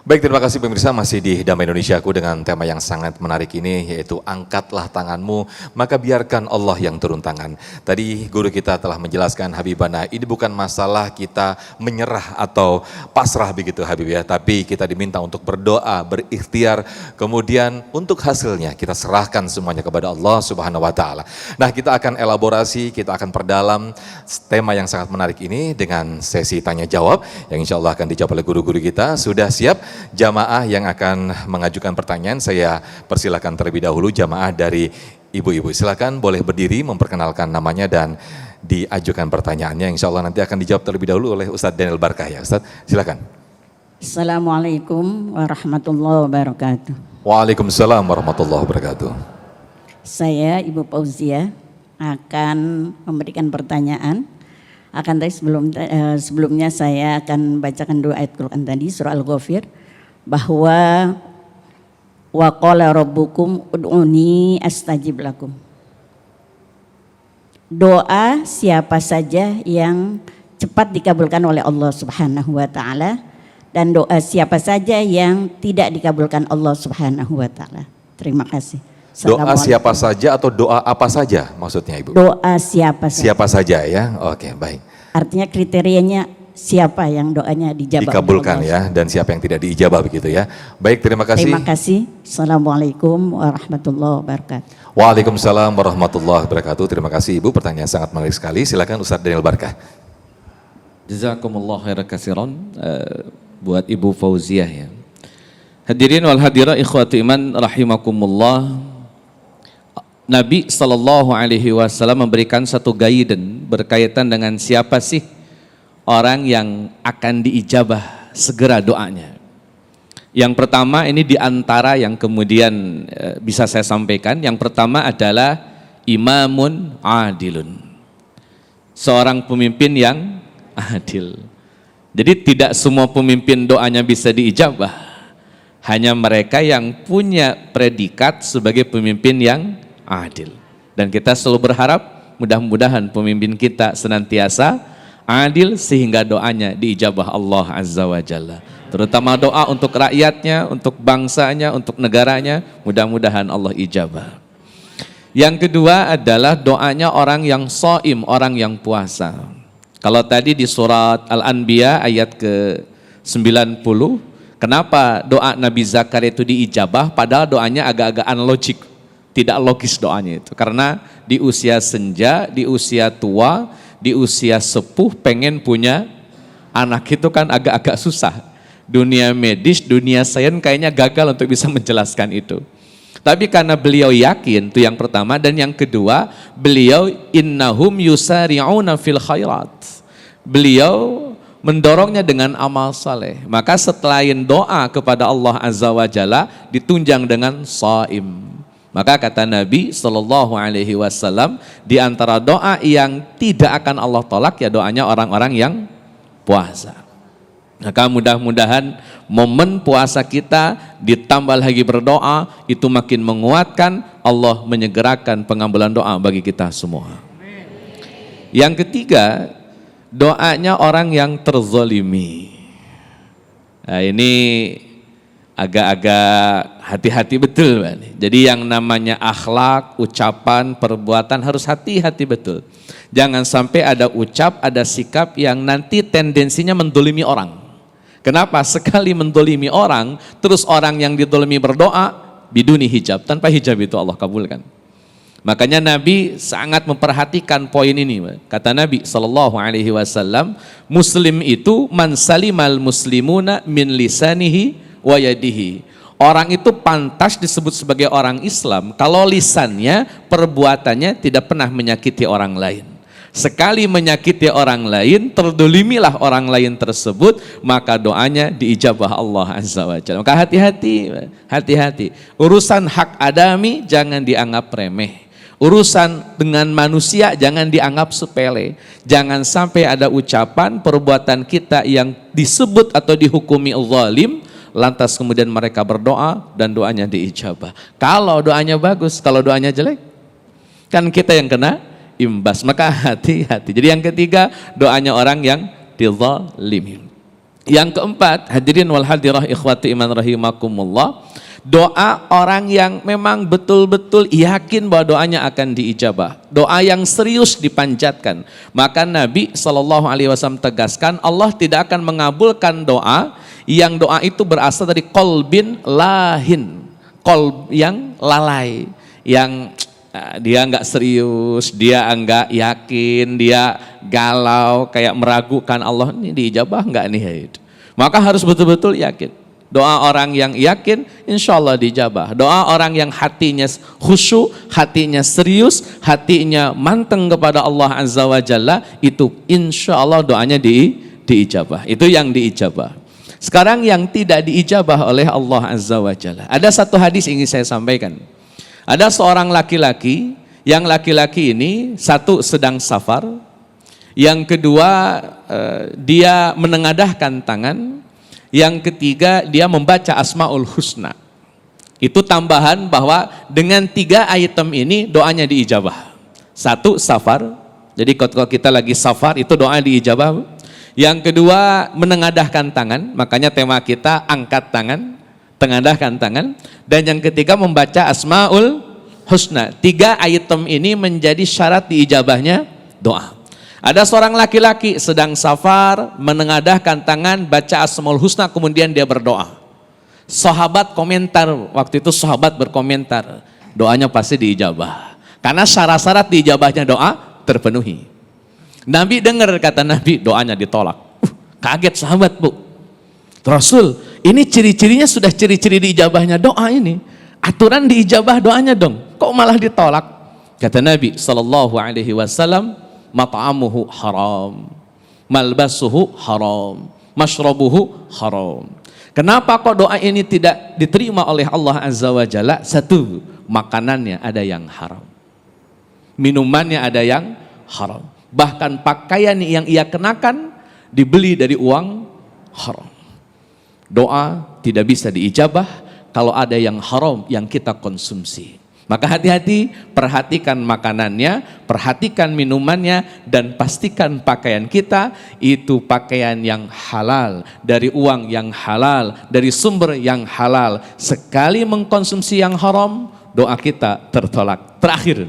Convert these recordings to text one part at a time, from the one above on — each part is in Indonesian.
Baik, terima kasih pemirsa, masih di Damai Indonesiaku dengan tema yang sangat menarik ini, yaitu angkatlah tanganmu, maka biarkan Allah yang turun tangan. Tadi guru kita telah menjelaskan, Habibana, ini bukan masalah kita menyerah atau pasrah begitu Habib ya, tapi kita diminta untuk berdoa, berikhtiar, kemudian untuk hasilnya kita serahkan semuanya kepada Allah Subhanahu wa Ta'ala. Nah, kita akan elaborasi, kita akan perdalam tema yang sangat menarik ini dengan sesi tanya jawab yang insya Allah akan dijawab oleh guru-guru kita. Sudah siap? Jamaah yang akan mengajukan pertanyaan, saya persilakan terlebih dahulu jamaah dari ibu-ibu. Silakan boleh berdiri, memperkenalkan namanya dan diajukan pertanyaannya. Insya Allah nanti akan dijawab terlebih dahulu oleh Ustadz Daniel Barkah ya. Ustadz, silakan. Assalamualaikum warahmatullahi wabarakatuh. Waalaikumsalam warahmatullahi wabarakatuh. Saya Ibu Fauzia akan memberikan pertanyaan. Sebelumnya saya akan bacakan doa ayat Quran tadi, surah Al-Ghafir, bahwa wa qala rabbukum ud'uni astajib lakum. Doa siapa saja yang cepat dikabulkan oleh Allah Subhanahu wa Ta'ala, dan doa siapa saja yang tidak dikabulkan Allah Subhanahu wa Ta'ala. Terima kasih. Doa siapa saja atau doa apa saja maksudnya Ibu? Doa siapa saja. Siapa saja ya, oke baik. Artinya kriterianya siapa yang doanya dikabulkan ya, dan siapa yang tidak diijabah begitu ya. Baik, terima kasih. Terima kasih. Assalamualaikum warahmatullahi wabarakatuh. Waalaikumsalam warahmatullahi wabarakatuh. Terima kasih Ibu, pertanyaan sangat menarik sekali. Silakan Ustadz Daniel Barkah. Jazakumullah khairan katsiran buat Ibu Fauziah ya. Hadirin wal hadirat ikhwati iman rahimakumullah. Nabi SAW memberikan satu guidance berkaitan dengan siapa sih orang yang akan diijabah segera doanya. Yang pertama ini diantara yang kemudian bisa saya sampaikan. Yang pertama adalah imamun adilun. Seorang pemimpin yang adil. Jadi tidak semua pemimpin doanya bisa diijabah. Hanya mereka yang punya predikat sebagai pemimpin yang adil. Dan kita selalu berharap mudah-mudahan pemimpin kita senantiasa adil sehingga doanya diijabah Allah Azza wa Jalla. Terutama doa untuk rakyatnya, untuk bangsanya, untuk negaranya, mudah-mudahan Allah ijabah. Yang kedua adalah doanya orang yang shaim, orang yang puasa. Kalau tadi di surat Al-Anbiya ayat ke-90, kenapa doa Nabi Zakaria itu diijabah padahal doanya agak-agak unlogik, tidak logis doanya itu. Karena di usia senja, di usia tua, di usia sepuh pengen punya anak itu kan agak-agak susah. Dunia medis, dunia sains kayaknya gagal untuk bisa menjelaskan itu. Tapi karena beliau yakin, itu yang pertama. Dan yang kedua, beliau innahum yusari'una fil khairat. Beliau mendorongnya dengan amal saleh. Maka selain doa kepada Allah Azza wa Jalla ditunjang dengan shaim. Maka kata Nabi SAW, di antara doa yang tidak akan Allah tolak ya doanya orang-orang yang puasa. Maka mudah-mudahan momen puasa kita ditambah lagi berdoa itu makin menguatkan, Allah menyegerakan pengambilan doa bagi kita semua. Yang ketiga, doanya orang yang terzolimi. Nah, ini agak-agak hati-hati betul. Jadi yang namanya akhlak, ucapan, perbuatan harus hati-hati betul. Jangan sampai ada ucap, ada sikap yang nanti tendensinya mendolimi orang. Kenapa? Sekali mendolimi orang, terus orang yang didolimi berdoa, biduni hijab, tanpa hijab itu Allah kabulkan. Makanya Nabi sangat memperhatikan poin ini. Kata Nabi SAW, Muslim itu man salimal muslimuna min lisanihi wa yadihi. Orang itu pantas disebut sebagai orang Islam kalau lisannya, perbuatannya tidak pernah menyakiti orang lain. Sekali menyakiti orang lain, terdolimilah orang lain tersebut, maka doanya diijabah Allah Azza wa Jalla. Maka hati-hati, hati-hati. Urusan hak adami jangan dianggap remeh. Urusan dengan manusia jangan dianggap sepele. Jangan sampai ada ucapan, perbuatan kita yang disebut atau dihukumi zalim, lantas kemudian mereka berdoa dan doanya diijabah. Kalau doanya bagus, kalau doanya jelek, kan kita yang kena imbas. Maka hati-hati. Jadi yang ketiga, doanya orang yang dizalimin. Yang keempat, hadirin wal hadirah ikhwati iman rahimakumullah, doa orang yang memang betul-betul yakin bahwa doanya akan diijabah, doa yang serius dipanjatkan. Maka Nabi SAW tegaskan, Allah tidak akan mengabulkan doa yang doa itu berasal dari qalbin lahin, qalb yang lalai, yang dia enggak serius, dia enggak yakin, dia galau, kayak meragukan Allah, ini diijabah enggak nih? Maka harus betul-betul yakin. Doa orang yang yakin, insya Allah dijabah. Doa orang yang hatinya khusyuk, hatinya serius, hatinya manteng kepada Allah Azza wa Jalla, itu insya Allah doanya diijabah. Itu yang diijabah. Sekarang yang tidak diijabah oleh Allah Azza wa Jalla. Ada satu hadis ingin saya sampaikan. Ada seorang laki-laki, yang laki-laki ini satu sedang safar, yang kedua dia menengadahkan tangan, yang ketiga dia membaca Asmaul Husna. Itu tambahan bahwa dengan 3 item ini doanya diijabah. Satu, safar, jadi kalau kita lagi safar itu doa diijabah. Yang kedua, menengadahkan tangan, makanya tema kita angkat tangan, tengadahkan tangan. Dan yang ketiga, membaca Asmaul Husna. 3 item ini menjadi syarat diijabahnya doa. Ada seorang laki-laki sedang safar, menengadahkan tangan, baca Asmaul Husna, kemudian dia berdoa. Sahabat komentar, waktu itu sahabat berkomentar, doanya pasti diijabah. Karena syarat-syarat diijabahnya doa terpenuhi. Nabi dengar, kata Nabi, doanya ditolak. Kaget sahabat, Bu. Rasul, ini ciri-cirinya sudah ciri-ciri diijabahnya doa ini. Aturan diijabah doanya dong, kok malah ditolak? Kata Nabi SAW, mat'amuhu haram, malbasuhu haram, mashrabuhu haram. Kenapa kok doa ini tidak diterima oleh Allah Azza wa Jalla? Satu, makanannya ada yang haram, minumannya ada yang haram, bahkan pakaian yang ia kenakan dibeli dari uang haram. Doa tidak bisa diijabah kalau ada yang haram yang kita konsumsi. Maka hati-hati, perhatikan makanannya, perhatikan minumannya, dan pastikan pakaian kita itu pakaian yang halal, dari uang yang halal, dari sumber yang halal. Sekali mengkonsumsi yang haram, doa kita tertolak. Terakhir,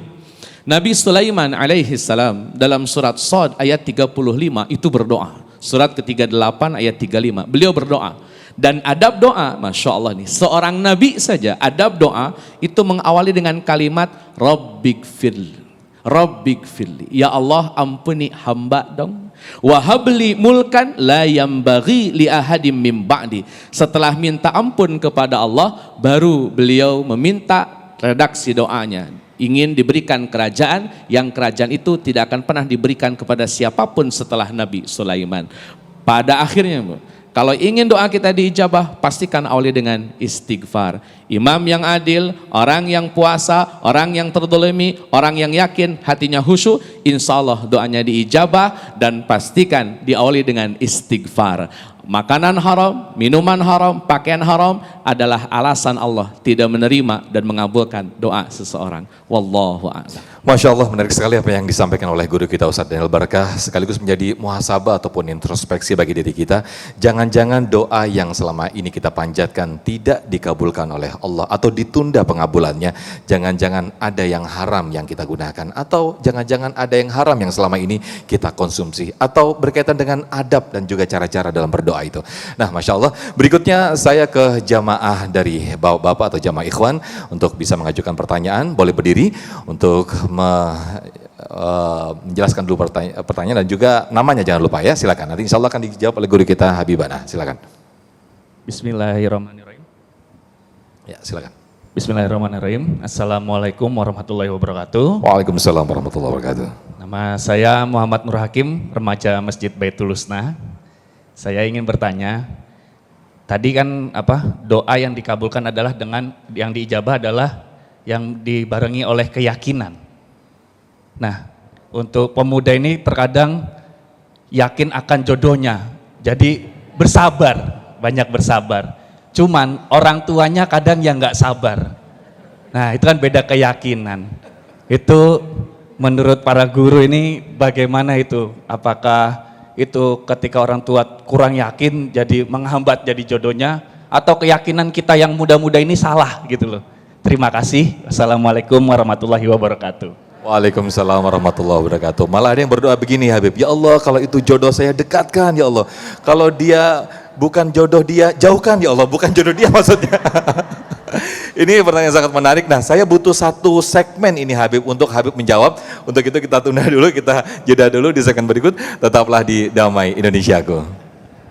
Nabi Sulaiman alaihi salam dalam surat Shad ayat 35 itu berdoa. Surat ke-38 ayat 35, beliau berdoa. Dan adab doa, Masya Allah nih, seorang Nabi saja adab doa itu mengawali dengan kalimat Rabbigfirli, Rabbigfirli, ya Allah ampuni hamba dong. Wahabli mulkan la yambaghi li ahadim mim ba'di. Setelah minta ampun kepada Allah, baru beliau meminta redaksi doanya. Ingin diberikan kerajaan, yang kerajaan itu tidak akan pernah diberikan kepada siapapun setelah Nabi Sulaiman. Pada akhirnya, kalau ingin doa kita diijabah, pastikan awali dengan istighfar. Imam yang adil, orang yang puasa, orang yang terdolimi, orang yang yakin, hatinya khusyuk, insya Allah doanya diijabah. Dan pastikan diawali dengan istighfar. Makanan haram, minuman haram, pakaian haram adalah alasan Allah tidak menerima dan mengabulkan doa seseorang. Wallahu a'lam. Masya Allah, menarik sekali apa yang disampaikan oleh guru kita Ustadz Daniel Barakah, sekaligus menjadi muhasabah ataupun introspeksi bagi diri kita. Jangan-jangan doa yang selama ini kita panjatkan tidak dikabulkan oleh Allah atau ditunda pengabulannya. Jangan-jangan ada yang haram yang kita gunakan, atau jangan-jangan ada yang haram yang selama ini kita konsumsi, atau berkaitan dengan adab dan juga cara-cara dalam berdoa itu. Nah, Masya Allah, berikutnya saya ke jamaah dari bapak-bapak atau jamaah ikhwan untuk bisa mengajukan pertanyaan. Boleh berdiri untuk menjelaskan dulu pertanyaan dan juga namanya jangan lupa ya, silakan. Nanti insya Allah akan dijawab oleh guru kita Habibana, silakan. Bismillahirrahmanirrahim. Ya, silakan. Bismillahirrahmanirrahim. Assalamualaikum warahmatullahi wabarakatuh. Waalaikumsalam warahmatullahi wabarakatuh. Nama saya Muhammad Nur Hakim, remaja Masjid Baitul Husna. Saya ingin bertanya, tadi kan doa yang dikabulkan adalah dengan yang diijabah adalah yang dibarengi oleh keyakinan. Nah, untuk pemuda ini terkadang yakin akan jodohnya, jadi bersabar, banyak bersabar. Cuman orang tuanya kadang yang nggak sabar. Nah, itu kan beda keyakinan. Itu menurut para guru ini bagaimana itu? Apakah itu ketika orang tua kurang yakin jadi menghambat jadi jodohnya, atau keyakinan kita yang muda-muda ini salah gitu loh. Terima kasih. Assalamualaikum warahmatullahi wabarakatuh. Waalaikumsalam warahmatullahi wabarakatuh. Malah ada yang berdoa begini Habib, ya Allah kalau itu jodoh saya dekatkan ya Allah. Kalau dia bukan jodoh dia jauhkan ya Allah, bukan jodoh dia maksudnya. Ini pertanyaan yang sangat menarik. Nah, saya butuh satu segmen ini Habib untuk Habib menjawab. Untuk itu kita tunda dulu, kita jeda dulu di segmen berikut. Tetaplah di Damai Indonesiaku.